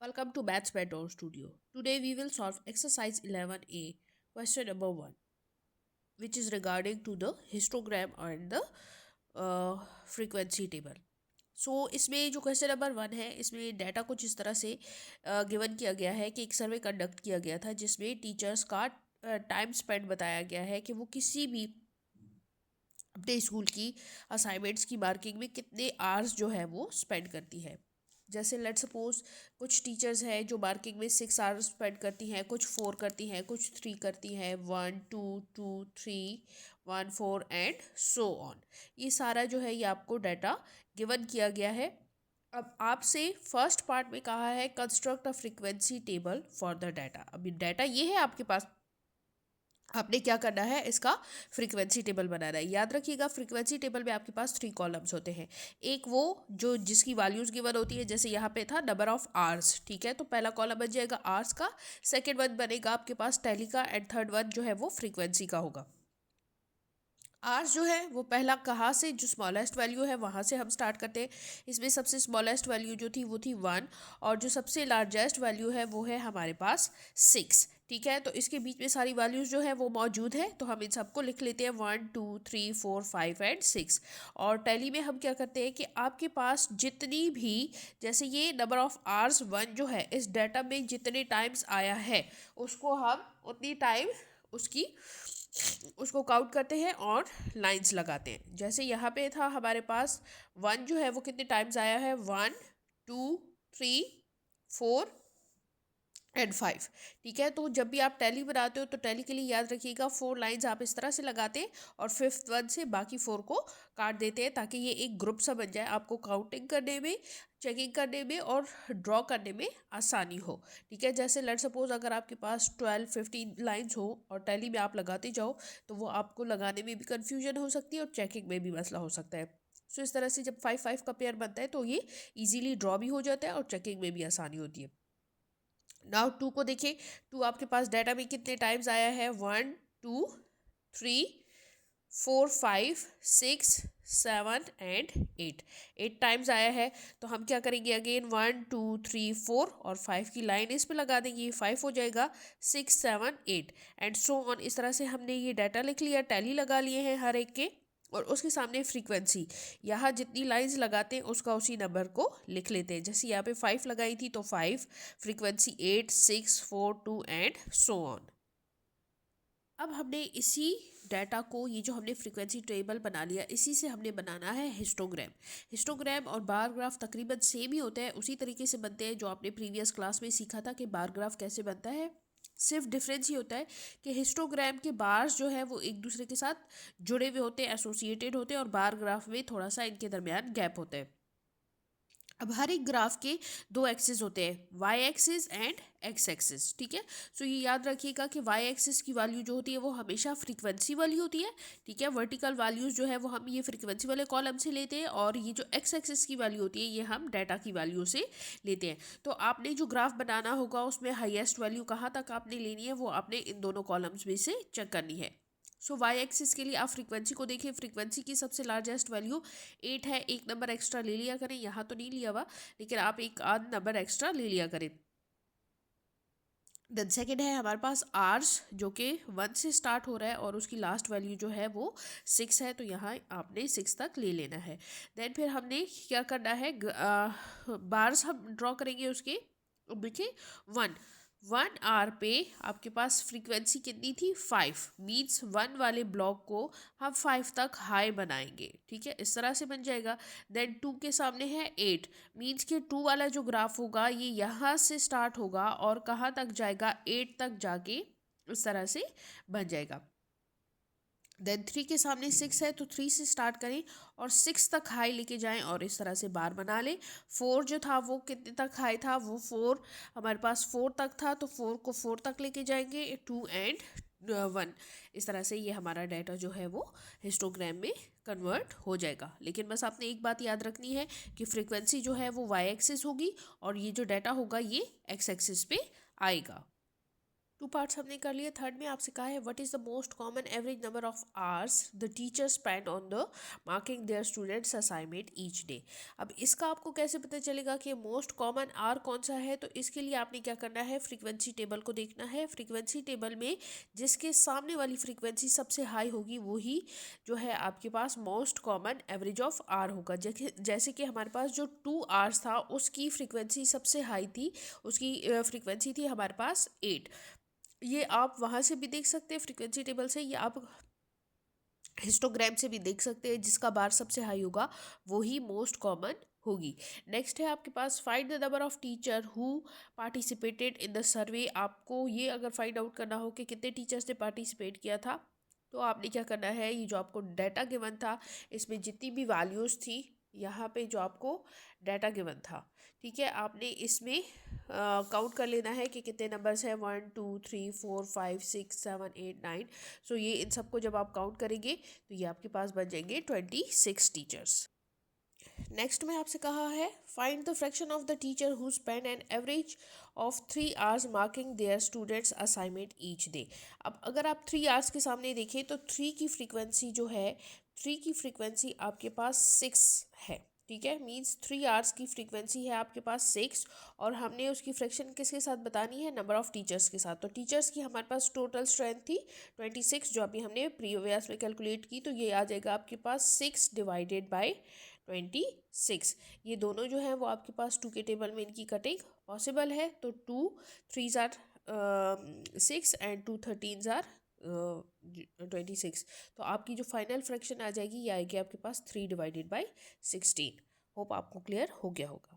Welcome to Maths Mentor Studio. Today we will solve exercise 11a, question number 1, which is regarding to the histogram and the frequency table. सो इसमें जो question number 1 है, इसमें data कुछ इस तरह से given किया गया है कि एक सर्वे कंडक्ट किया गया था जिसमें टीचर्स का टाइम स्पेंड बताया गया है कि वो किसी भी अपने स्कूल की असाइनमेंट्स की मार्किंग में कितने आवर्स जो है वो स्पेंड करती है। जैसे लेट सपोज कुछ टीचर्स हैं जो मार्किंग में 6 आवर्स स्पेंड करती हैं, कुछ 4 करती हैं, कुछ 3 करती हैं, 1 2 2 3 1 4 एंड सो ऑन। ये सारा जो है ये आपको डाटा गिवन किया गया है। अब आपसे फर्स्ट पार्ट में कहा है construct a frequency table for the data. अभी डाटा ये है आपके पास, आपने क्या करना है, इसका फ्रीक्वेंसी टेबल बनाना है। याद रखिएगा फ्रीक्वेंसी टेबल में आपके पास 3 कॉलम्स होते हैं। एक वो जो जिसकी वैल्यूज़ गिवन होती है, जैसे यहाँ पे था नंबर ऑफ आवर्स, ठीक है, तो पहला कॉलम बन जाएगा आवर्स का, सेकेंड वन बनेगा आपके पास टैली का, एंड थर्ड वन जो है वो फ्रीक्वेंसी का होगा। आर्स जो है वो पहला कहाँ से, जो स्मॉलेस्ट वैल्यू है वहाँ से हम स्टार्ट करते हैं। इसमें सबसे स्मॉलेस्ट वैल्यू जो थी वो थी 1, और जो सबसे लार्जेस्ट वैल्यू है वो है हमारे पास 6, ठीक है। तो इसके बीच में सारी वैल्यूज़ जो है वो मौजूद है, तो हम इन सबको लिख लेते हैं 1 2 3 4 5 एंड 6। और टैली में हम क्या करते हैं कि आपके पास जितनी भी, जैसे ये नंबर ऑफ आवर्स 1 जो है इस डाटा में जितने टाइम्स आया है उसको हम उतनी टाइम उसको काउंट करते हैं और लाइंस लगाते हैं। जैसे यहाँ पे था हमारे पास 1 जो है वो कितने टाइम्स आया है, 1 2 3 4 एंड 5, ठीक है। तो जब भी आप टैली बनाते हो तो टैली के लिए याद रखिएगा 4 लाइंस आप इस तरह से लगाते हैं और फिफ्थ वन से बाकी 4 को काट देते हैं, ताकि ये एक ग्रुप सा बन जाए, आपको काउंटिंग करने में, चेकिंग करने में और ड्रॉ करने में आसानी हो, ठीक है। जैसे लेट सपोज अगर आपके पास 12 15 लाइंस हो और टैली में आप लगाते जाओ तो वो आपको लगाने में भी कन्फ्यूजन हो सकती है और चेकिंग में भी मसला हो सकता है। सो इस तरह से जब 5 5 का पेयर बनता है तो ये इजीली ड्रॉ भी हो जाता है और चेकिंग में भी आसानी होती है। नाउ 2 को देखिए, 2 आपके पास डाटा में कितने टाइम्स आया है, 1 2 3 4 5 6 7 एंड 8 टाइम्स आया है। तो हम क्या करेंगे, अगेन 1 2 3 4 और 5 की लाइन इस पे लगा देंगे, 5 हो जाएगा, 6 7 8 एंड सो ऑन। इस तरह से हमने ये डाटा लिख लिया, टैली लगा लिए हैं हर एक के, और उसके सामने फ्रीक्वेंसी, यहाँ जितनी लाइंस लगाते हैं उसका उसी नंबर को लिख लेते हैं। जैसे यहाँ पे 5 लगाई थी तो 5, फ्रीक्वेंसी 8 6 4 2 एंड सो ऑन। अब हमने इसी डाटा को, ये जो हमने फ्रीक्वेंसी टेबल बना लिया, इसी से हमने बनाना है हिस्टोग्राम। हिस्टोग्राम और बार ग्राफ तकरीबन सेम ही होते हैं, उसी तरीके से बनते हैं जो आपने प्रीवियस क्लास में सीखा था कि बार ग्राफ कैसे बनता है। सिर्फ डिफरेंस ये होता है कि हिस्टोग्राम के बार्स जो है वो एक दूसरे के साथ जुड़े हुए होते हैं, एसोसिएटेड होते हैं, और बार ग्राफ में थोड़ा सा इनके दरमियान गैप होता है। अब हर एक ग्राफ के 2 एक्सिस होते हैं, Y axis and X axis, ठीक है। सो ये याद रखिएगा कि वाई एक्सिस की वैल्यू जो होती है वो हमेशा फ्रीक्वेंसी वाली होती है, ठीक है। वर्टिकल वैल्यूज जो है वो हम ये फ्रीक्वेंसी वाले कॉलम से लेते हैं, और ये जो एक्स एक्सिस की वैल्यू होती है ये हम डाटा की वैल्यू से लेते हैं। तो आपने जो ग्राफ बनाना होगा उसमें हाईएस्ट वैल्यू कहाँ तक आपने लेनी है वो आपने इन दोनों कॉलम्स में से चेक करनी है। सो वाई एक्सिस के लिए आप फ्रीक्वेंसी को देखिए, फ्रीक्वेंसी की सबसे लार्जेस्ट वैल्यू 8 है, एक नंबर एक्स्ट्रा ले लिया करें, यहाँ तो नहीं लिया हुआ लेकिन आप एक आध नंबर एक्स्ट्रा ले लिया करें। देन सेकेंड है हमारे पास आर्स, जो कि 1 से स्टार्ट हो रहा है और उसकी लास्ट वैल्यू जो है वो 6 है, तो यहाँ आपने 6 तक ले लेना है। देन फिर हमने क्या करना है, बार्स हम ड्रॉ करेंगे उसके। देखिए 1 आवर पे आपके पास फ्रीक्वेंसी कितनी थी, 5, मीन्स 1 वाले ब्लॉक को हम 5 तक हाई बनाएंगे, ठीक है, इस तरह से बन जाएगा। देन 2 के सामने है 8, मीन्स के 2 वाला जो ग्राफ होगा ये यहाँ से स्टार्ट होगा और कहाँ तक जाएगा, 8 तक जाके इस तरह से बन जाएगा। देन 3 के सामने 6 है तो 3 से स्टार्ट करें और 6 तक हाई लेके जाएं और इस तरह से बार बना लें। 4 जो था वो कितने तक हाई था, वो 4 हमारे पास 4 तक था, तो 4 को 4 तक लेके जाएंगे, 2 एंड 1। इस तरह से ये हमारा डाटा जो है वो हिस्टोग्राम में कन्वर्ट हो जाएगा। लेकिन बस आपने एक बात याद रखनी है कि फ्रीक्वेंसी जो है वो वाई एक्सिस होगी और ये जो डाटा होगा ये एक्स एक्सिस पे आएगा। 2 पार्ट्स हमने कर लिए। थर्ड में आपसे कहा है what is the most common average number of hours the teacher spend on the marking their students assignment each day. अब इसका आपको कैसे पता चलेगा कि मोस्ट कॉमन आवर कौन सा है, तो इसके लिए आपने क्या करना है, फ्रीक्वेंसी टेबल को देखना है। फ्रीक्वेंसी टेबल में जिसके सामने वाली फ्रीक्वेंसी सबसे हाई होगी वही जो है आपके पास most common average of R होगा। जैसे कि हमारे पास जो 2 आवर्स था उसकी फ्रीक्वेंसी सबसे हाई थी, उसकी फ्रीक्वेंसी थी हमारे पास 8। ये आप वहाँ से भी देख सकते हैं फ्रीक्वेंसी टेबल से, या आप हिस्टोग्राम से भी देख सकते हैं। जिसका बार सबसे हाई होगा वही मोस्ट कॉमन होगी। नेक्स्ट है आपके पास find the number of teacher who participated in the survey. आपको ये अगर फाइंड आउट करना हो कि कितने टीचर्स ने पार्टिसिपेट किया था, तो आपने क्या करना है, ये जो आपको डाटा गिवन था इसमें जितनी भी वैल्यूज़ थी, यहाँ पे जो आपको डाटा गिवन था, ठीक है, आपने इसमें काउंट कर लेना है कि कितने नंबर्स हैं, 1 2 3 4 5 6 7 8 9। सो ये इन सबको जब आप काउंट करेंगे तो ये आपके पास बन जाएंगे 26 टीचर्स। नेक्स्ट में आपसे कहा है find the fraction of the teacher who spend an average of 3 hours marking their students assignment each day. अब अगर आप 3 आवर्स के सामने देखें तो 3 की फ्रीक्वेंसी जो है, 3 की फ्रीक्वेंसी आपके पास 6 है, ठीक है, मीन्स 3 आवर्स की फ्रीक्वेंसी है आपके पास 6, और हमने उसकी फ्रैक्शन किसके साथ बतानी है, नंबर ऑफ टीचर्स के साथ। तो टीचर्स की हमारे पास टोटल स्ट्रेंथ थी 26, जो अभी हमने प्रीवियस में कैलकुलेट की, तो ये आ जाएगा आपके पास 6 डिवाइडेड बाई 26। ये दोनों जो है वो आपके पास 2 के टेबल में इनकी कटिंग पॉसिबल है, तो 2 3s are 6 and 2 13s are 26। तो आपकी जो फाइनल फ्रैक्शन आ जाएगी ये आएगी आपके पास 3 डिवाइडेड बाई 16। होप आपको क्लियर हो गया होगा।